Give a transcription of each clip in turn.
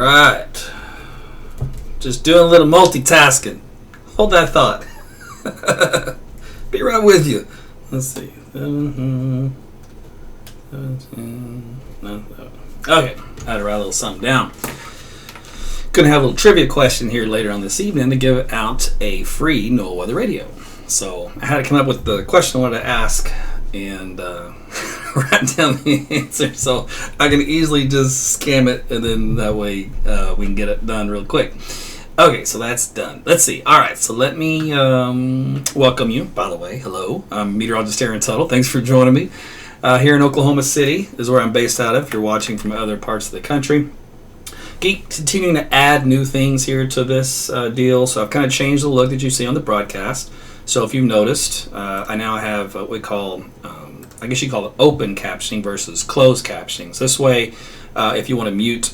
right. Just doing a little multitasking. Hold that thought. Be right with you. Let's see. 17. Okay, I had to write a little something down. Gonna have a little trivia question here later on this evening to give out a free NOAA weather radio. So I had to come up with the question I wanted to ask and write down the answer so I can easily just scam it, and then that way we can get it done real quick. Okay, so that's done. Let's see. All right, so let me welcome you. By the way, hello. I'm Meteorologist Tuttle. Thanks for joining me. Here in Oklahoma City is where I'm based out of, if you're watching from other parts of the country. Keep continuing to add new things here to this deal, so I've kind of changed the look that you see on the broadcast. So if you've noticed, I now have what we call, I guess you call it open captioning versus closed captioning. So this way, if you want to mute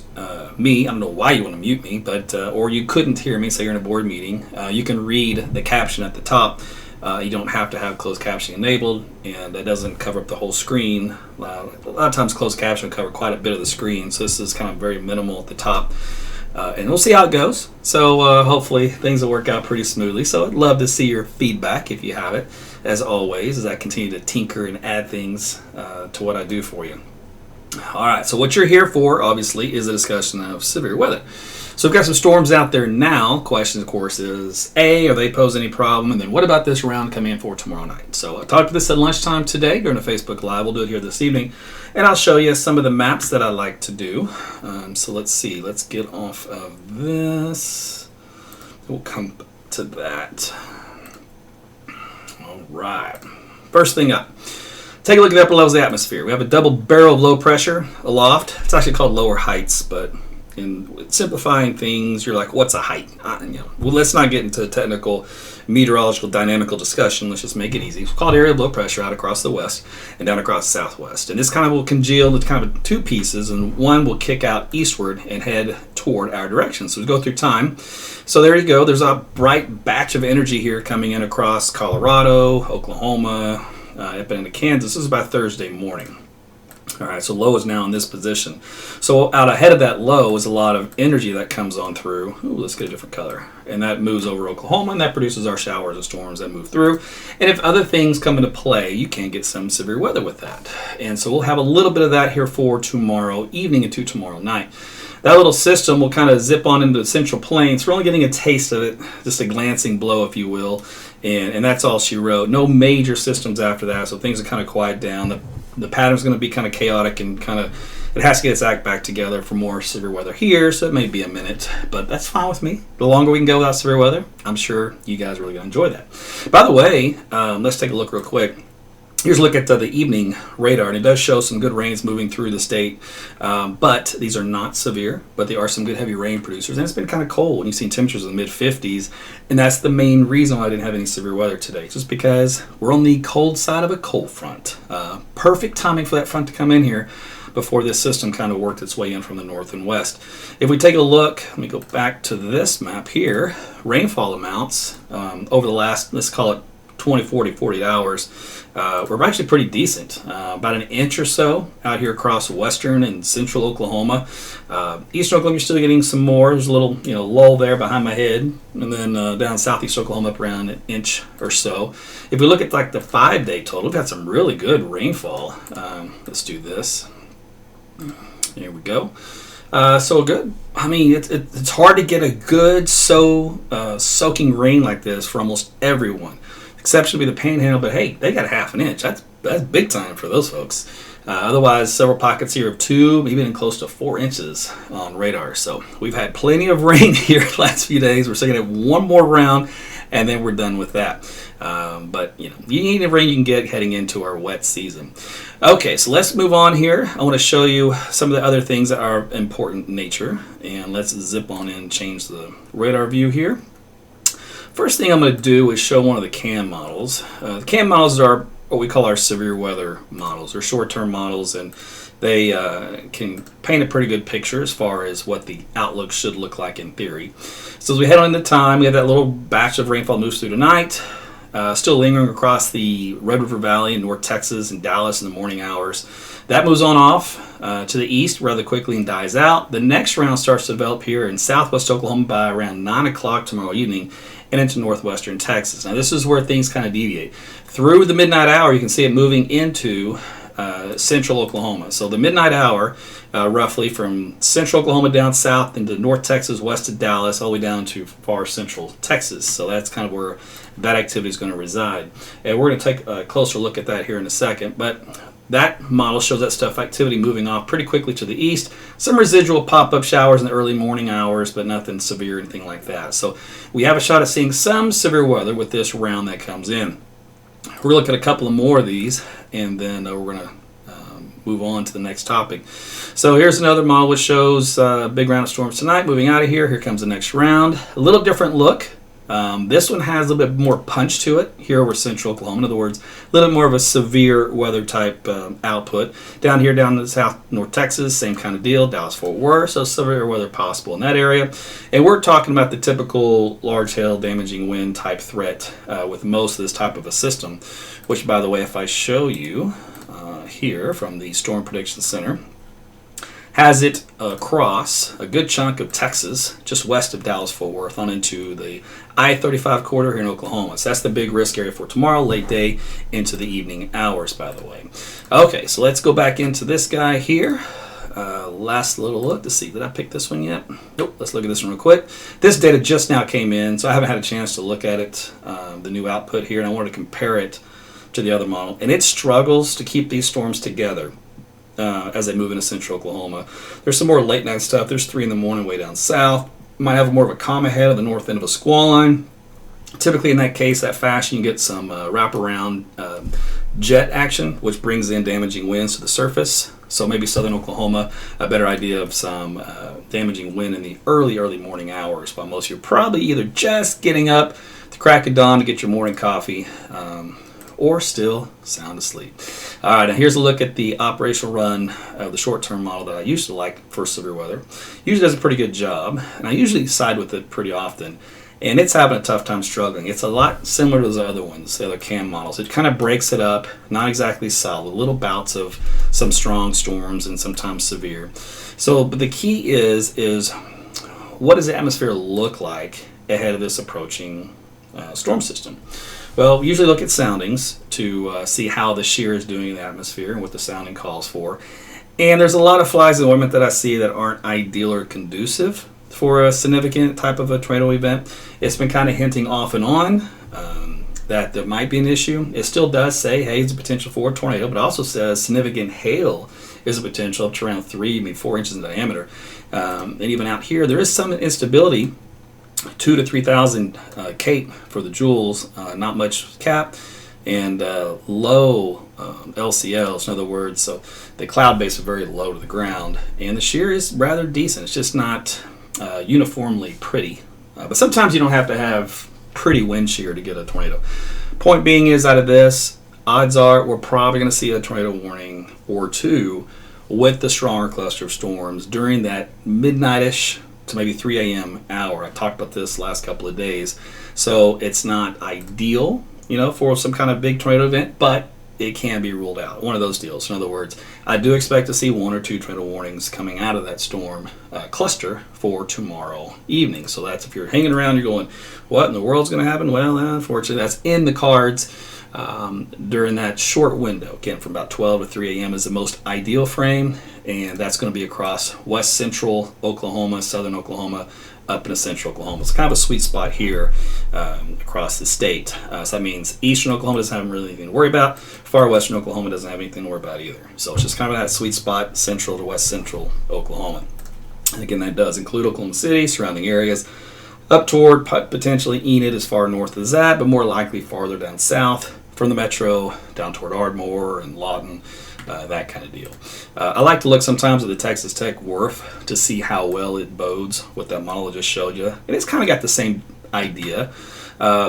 me, I don't know why you want to mute me, but or you couldn't hear me, say you're in a board meeting, you can read the caption at the top. You don't have to have closed captioning enabled, and it doesn't cover up the whole screen. A lot of times closed caption will cover quite a bit of the screen, so this is kind of very minimal at the top. And we'll see how it goes. So hopefully things will work out pretty smoothly. So I'd love to see your feedback if you have it, as always, as I continue to tinker and add things to what I do for you. All right, so what you're here for, obviously, is a discussion of severe weather. So we've got some storms out there now. Question, of course, is A, are they pose any problem? And then what about this round coming in for tomorrow night? So I talked to this at lunchtime today during a Facebook Live. We'll do it here this evening. And I'll show you some of the maps that I like to do. So let's see. Let's get off of this. We'll come to that. All right. First thing up. Take a look at the upper levels of the atmosphere. We have a double barrel of low pressure aloft. It's actually called lower heights, but in simplifying things, you're like, what's a height? Well, let's not get into a technical meteorological dynamical discussion. Let's just make it easy. It's called area of low pressure out across the west and down across the southwest. And this kind of will congeal into kind of two pieces, and one will kick out eastward and head toward our direction. So we go through time. So there you go. There's a bright batch of energy here coming in across Colorado, Oklahoma, up into Kansas. This is by Thursday morning. All right, so low is now in this position. So out ahead of that low is a lot of energy that comes on through. Ooh, let's get a different color. And that moves over Oklahoma, and that produces our showers and storms that move through. And if other things come into play, you can get some severe weather with that. And so we'll have a little bit of that here for tomorrow evening into tomorrow night. That little system will kind of zip on into the Central Plains. We're only getting a taste of it, just a glancing blow, if you will. And that's all she wrote. No major systems after that, so things are kind of quiet down. The pattern's going to be kind of chaotic, and kind of it has to get its act back together for more severe weather here, so it may be a minute, but that's fine with me. The longer we can go without severe weather, I'm sure you guys are really going to enjoy that. By the way, let's take a look real quick. Here's a look at the evening radar, and it does show some good rains moving through the state, but these are not severe, but they are some good heavy rain producers, and it's been kind of cold, and you've seen temperatures in the mid-50s, and that's the main reason why I didn't have any severe weather today, just because we're on the cold side of a cold front. Perfect timing for that front to come in here before this system kind of worked its way in from the north and west. If we take a look, let me go back to this map here, rainfall amounts over the last, let's call it 24 to 48 hours, we're actually pretty decent. About an inch or so out here across western and central Oklahoma. Eastern Oklahoma, you're still getting some more. There's a little, lull there behind my head. And then down southeast Oklahoma, up around an inch or so. If we look at like the 5-day total, we've had some really good rainfall. Let's do this. Here we go. So good. I mean, it's hard to get a good soaking rain like this for almost everyone. Exception would be the Panhandle, but hey, they got half an inch. That's big time for those folks. Otherwise, several pockets here of 2, even close to 4 inches on radar. So we've had plenty of rain here the last few days. We're still going to have one more round, and then we're done with that. But you need the rain you can get heading into our wet season. Okay, so let's move on here. I want to show you some of the other things that are important in nature, and let's zip on in and change the radar view here. First thing I'm going to do is show one of the CAM models. The CAM models are what we call our severe weather models. They're short-term models, and they can paint a pretty good picture as far as what the outlook should look like in theory. So as we head on into time, we have that little batch of rainfall moves through tonight, still lingering across the Red River Valley in North Texas and Dallas in the morning hours. That moves on off. to the east rather quickly and dies out. The next round starts to develop here in southwest Oklahoma by around 9 o'clock tomorrow evening and into northwestern Texas. Now, this is where things kind of deviate. Through the midnight hour, you can see it moving into central Oklahoma. So the midnight hour, roughly from central Oklahoma down south into north Texas, west of Dallas, all the way down to far central Texas. So that's kind of where that activity is going to reside. And we're going to take a closer look at that here in a second. But that model shows that stuff activity moving off pretty quickly to the east. Some residual pop-up showers in the early morning hours, but nothing severe or anything like that. So we have a shot at seeing some severe weather with this round that comes in. We're going to look at a couple of more of these, and then we're going to move on to the next topic. So here's another model which shows a big round of storms tonight. Moving out of here, here comes the next round. A little different look. This one has a little bit more punch to it here over central Oklahoma. In other words, a little bit more of a severe weather type output. Down here, down to south north Texas, same kind of deal. Dallas-Fort Worth, so severe weather possible in that area. And we're talking about the typical large hail damaging wind type threat with most of this type of a system, which, by the way, if I show you here from the Storm Prediction Center, has it across a good chunk of Texas, just west of Dallas-Fort Worth, on into the I-35 corridor here in Oklahoma. So that's the big risk area for tomorrow, late day into the evening hours, by the way. Okay, so let's go back into this guy here. Last little look to see, did I pick this one yet? Nope, let's look at this one real quick. This data just now came in, so I haven't had a chance to look at it, the new output here, and I wanted to compare it to the other model. And it struggles to keep these storms together as they move into central Oklahoma. There's some more late night stuff. There's 3 in the morning way down south. Might have more of a calm ahead of the north end of a squall line. Typically in that case, that fashion, you get some wraparound jet action, which brings in damaging winds to the surface. So maybe southern Oklahoma, a better idea of some damaging wind in the early morning hours, while most of you are probably either just getting up the crack of dawn to get your morning coffee, or still sound asleep. All right, now here's a look at the operational run of the short-term model that I used to like for severe weather. Usually does a pretty good job, and I usually side with it pretty often. And it's having a tough time struggling. It's a lot similar to those other ones, the other CAM models. It kind of breaks it up, not exactly solid, little bouts of some strong storms and sometimes severe. So, but the key is what does the atmosphere look like ahead of this approaching storm system? Well, we usually look at soundings to see how the shear is doing in the atmosphere and what the sounding calls for. And there's a lot of flies in the ointment that I see that aren't ideal or conducive for a significant type of a tornado event. It's been kind of hinting off and on that there might be an issue. It still does say, hey, there's a potential for a tornado, but it also says significant hail is a potential up to around 3, maybe 4 inches in diameter. And even out here, there is some instability. 2 to 3,000 Kate for the joules, not much cap, and low LCLs, in other words, so the cloud base is very low to the ground, and the shear is rather decent. It's just not uniformly pretty, but sometimes you don't have to have pretty wind shear to get a tornado. Point being is, out of this, odds are we're probably going to see a tornado warning or two with the stronger cluster of storms during that midnight-ish to maybe 3 a.m. hour. I talked about this last couple of days. So it's not ideal, for some kind of big tornado event, but it can be ruled out. One of those deals. In other words, I do expect to see 1 or 2 tornado warnings coming out of that storm cluster for tomorrow evening. So that's, if you're hanging around, you're going, what in the world's going to happen? Well, unfortunately, that's in the cards during that short window. Again, from about 12 to 3 a.m. is the most ideal frame, and that's going to be across west central Oklahoma, southern Oklahoma, up into central Oklahoma. It's kind of a sweet spot here across the state. So that means eastern Oklahoma doesn't have really anything to worry about. Far western Oklahoma doesn't have anything to worry about either. So it's just kind of that sweet spot, central to west central Oklahoma. And again, that does include Oklahoma City, surrounding areas, up toward potentially Enid as far north as that, but more likely farther down south from the metro, down toward Ardmore and Lawton, that kind of deal. I like to look sometimes at the Texas Tech WRF to see how well it bodes what that model I just showed you. And it's kind of got the same idea.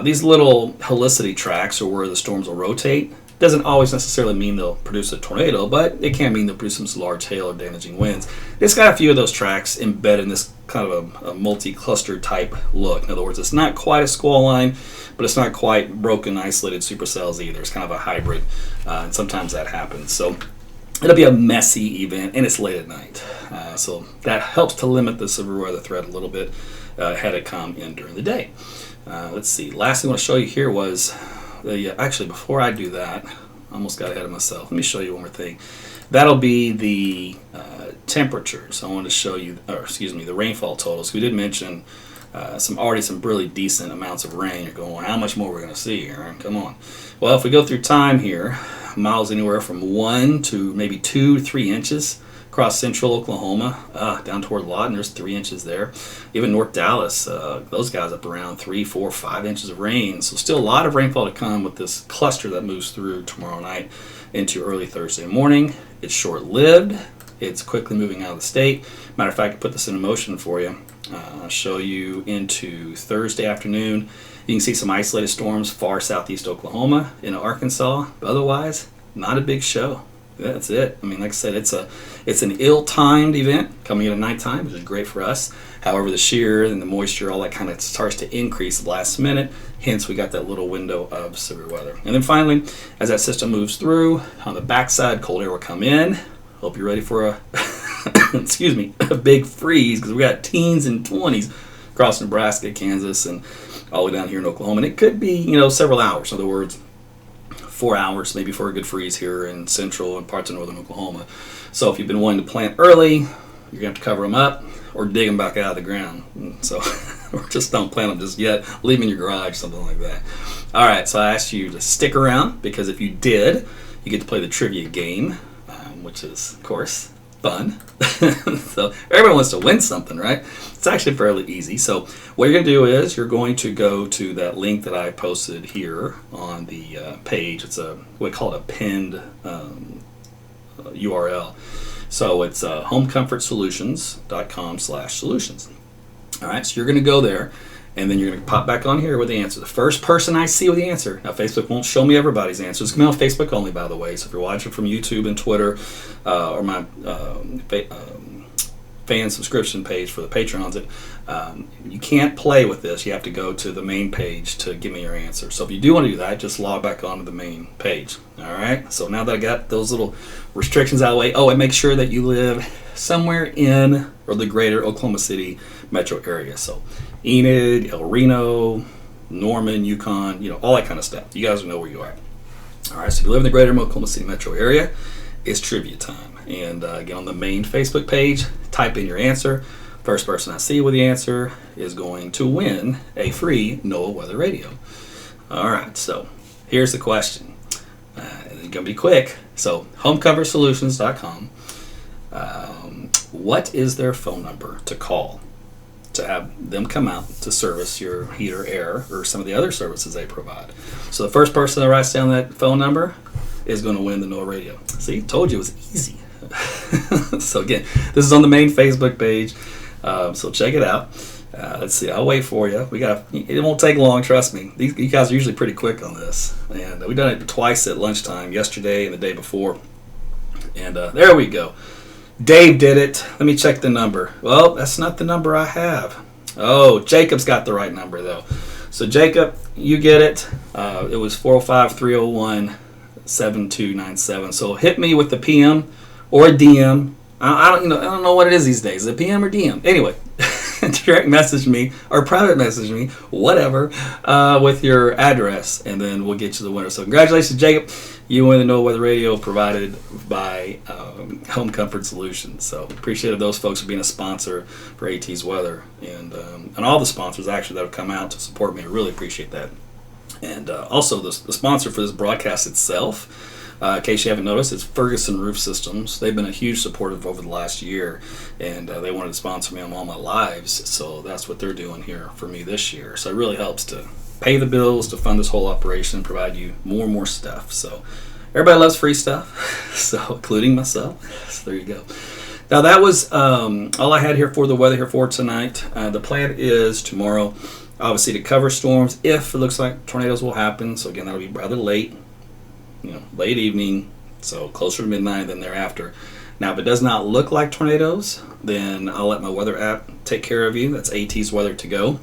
These little helicity tracks are where the storms will rotate. Doesn't always necessarily mean they'll produce a tornado, but it can mean they'll produce some large hail or damaging winds. It's got a few of those tracks embedded in this kind of a multi-cluster type look. In other words, it's not quite a squall line, but it's not quite broken, isolated supercells either. It's kind of a hybrid, and sometimes that happens. So it'll be a messy event, and it's late at night. So that helps to limit the severe weather threat a little bit had it come in during the day. Let's see. Last thing I want to show you here was, actually before I do that, I almost got ahead of myself. Let me show you one more thing. That'll be the temperatures. I wanted to show you, the rainfall totals. We did mention some really decent amounts of rain. You're going, well, how much more we're going to see here? Come on. Well, if we go through time here, miles anywhere from 1 to maybe 2 to 3 inches across central Oklahoma, down toward Lawton, there's 3 inches there. Even North Dallas, those guys up around 3, 4, 5 inches of rain. So still a lot of rainfall to come with this cluster that moves through tomorrow night into early Thursday morning. It's short-lived. It's quickly moving out of the state. Matter of fact, I put this in motion for you. I'll show you into Thursday afternoon. You can see some isolated storms far southeast Oklahoma into Arkansas. But otherwise, not a big show. That's it. I mean, like I said, it's an ill-timed event coming in at nighttime, which is great for us. However, the shear and the moisture, all that kind of starts to increase at the last minute. Hence, we got that little window of severe weather. And then finally, as that system moves through, on the backside, cold air will come in. Hope you're ready for a a big freeze, because we got teens and 20s across Nebraska, Kansas, and all the way down here in Oklahoma. And it could be, several hours. In other words, 4 hours maybe for a good freeze here in central and parts of northern Oklahoma. So if you've been wanting to plant early, you're going to have to cover them up or dig them back out of the ground. So or just don't plant them just yet. Leave them in your garage, something like that. All right, so I asked you to stick around, because if you did, you get to play the trivia game, which is, of course, fun. So everyone wants to win something, right? It's actually fairly easy. So what you're going to do is you're going to go to that link that I posted here on the page. It's we call it a pinned URL. So it's homecomfortsolutions.com/solutions. All right, so you're going to go there, and then you're going to pop back on here with the answer. The first person I see with the answer. Now, Facebook won't show me everybody's answers. It's going to be on Facebook only, by the way. So if you're watching from YouTube and Twitter, or my fan subscription page for the Patrons, you can't play with this. You have to go to the main page to give me your answer. So if you do want to do that, just log back onto the main page. All right. So now that I got those little restrictions out of the way, and make sure that you live somewhere in or the greater Oklahoma City metro area. So Enid, El Reno, Norman, Yukon, all that kind of stuff. You guys know where you are. All right. So if you live in the greater Oklahoma City metro area, it's trivia time. And get on the main Facebook page, type in your answer. First person I see with the answer is going to win a free NOAA weather radio. All right, so here's the question. It's going to be quick. So homecomfortsolutions.com. What is their phone number to call to have them come out to service your heater, air, or some of the other services they provide? So the first person that writes down that phone number is going to win the NOAA radio. See, told you it was easy. So again, this is on the main Facebook page, so check it out. Let's see, I'll wait for you. It won't take long, trust me. You guys are usually pretty quick on this, and we've done it twice at lunchtime, yesterday and the day before. And there we go. Dave did it. Let me check the number. Well, that's not the number I have. Oh, Jacob's got the right number though. So Jacob, you get it. It was 405-301-7297. So hit me with the PM or a DM. I don't know what it is these days. Is it PM or DM? Anyway, direct message me or private message me, whatever, with your address, and then we'll get you the winner. So congratulations, Jacob. You win the NOAA Weather Radio provided by Home Comfort Solutions. So appreciate those folks for being a sponsor for AT's Weather, and all the sponsors actually that have come out to support me. I really appreciate that. And also the sponsor for this broadcast itself, in case you haven't noticed, it's Ferguson Roof Systems. They've been a huge supporter over the last year, and they wanted to sponsor me on all my lives, so that's what they're doing here for me this year. So it really helps to pay the bills, to fund this whole operation, provide you more and more stuff. So everybody loves free stuff, so including myself. So there you go. Now that was all I had here for the weather here for tonight. The plan is tomorrow, obviously, to cover storms if it looks like tornadoes will happen. So again, that'll be rather late. Late evening, so closer to midnight than thereafter. Now, if it does not look like tornadoes, then I'll let my weather app take care of you. That's AT's Weather to Go.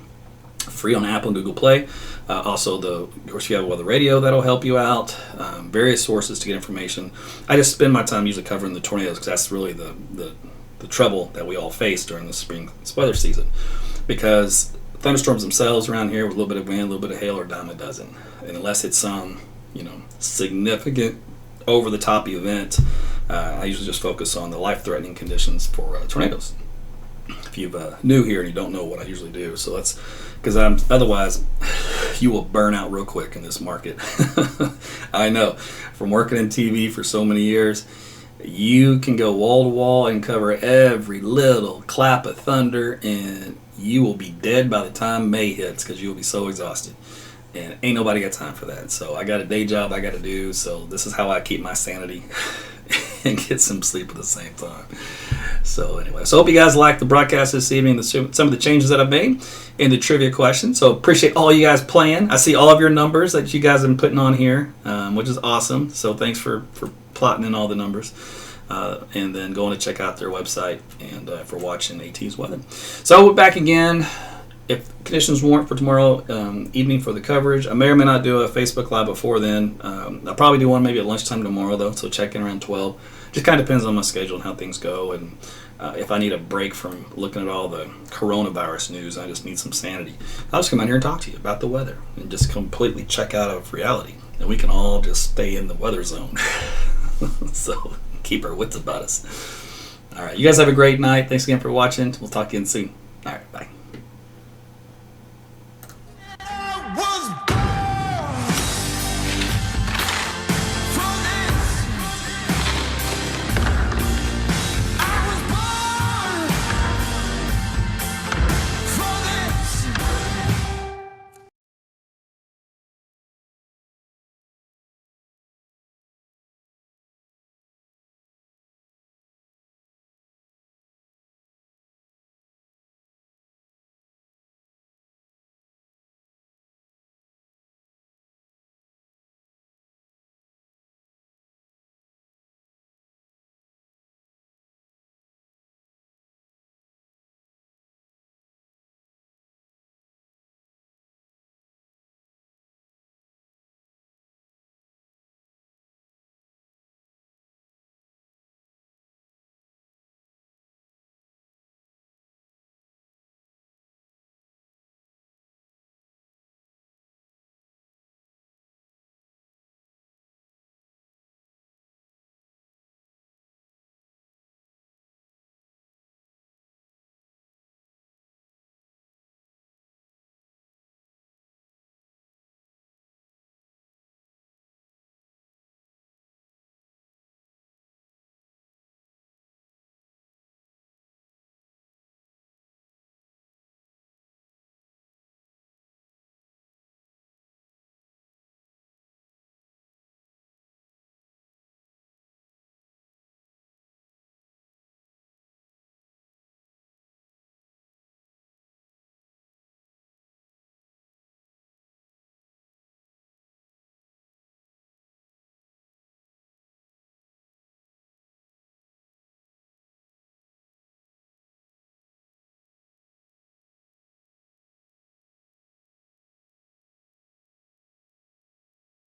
free on Apple and Google Play. Also, of course, you have a weather radio that'll help you out. Various sources to get information. I just spend my time usually covering the tornadoes because that's really the trouble that we all face during the spring weather season. Because thunderstorms themselves around here with a little bit of wind, a little bit of hail, are a dime a dozen. And unless it's some, significant over-the-top event, I usually just focus on the life-threatening conditions for tornadoes. If you're new here and you don't know what I usually do, so that's because otherwise you will burn out real quick in this market. I know, from working in TV for so many years, you can go wall to wall and cover every little clap of thunder, and you will be dead by the time May hits because you'll be so exhausted. And ain't nobody got time for that. So I got a day job I got to do, so this is how I keep my sanity and get some sleep at the same time. So anyway, so hope you guys liked the broadcast this evening, some of the changes that I've made in the trivia question. So appreciate all you guys playing. I see all of your numbers that you guys have been putting on here, which is awesome. So thanks for plotting in all the numbers. And then going to check out their website and for watching AT's weather. So we're back again. If conditions warrant for tomorrow evening for the coverage, I may or may not do a Facebook Live before then. I'll probably do one maybe at lunchtime tomorrow, though, so check in around 12. Just kind of depends on my schedule and how things go, and if I need a break from looking at all the coronavirus news, I just need some sanity. I'll just come out here and talk to you about the weather and just completely check out of reality, and we can all just stay in the weather zone. So keep our wits about us. All right, you guys have a great night. Thanks again for watching. We'll talk again soon. All right, bye.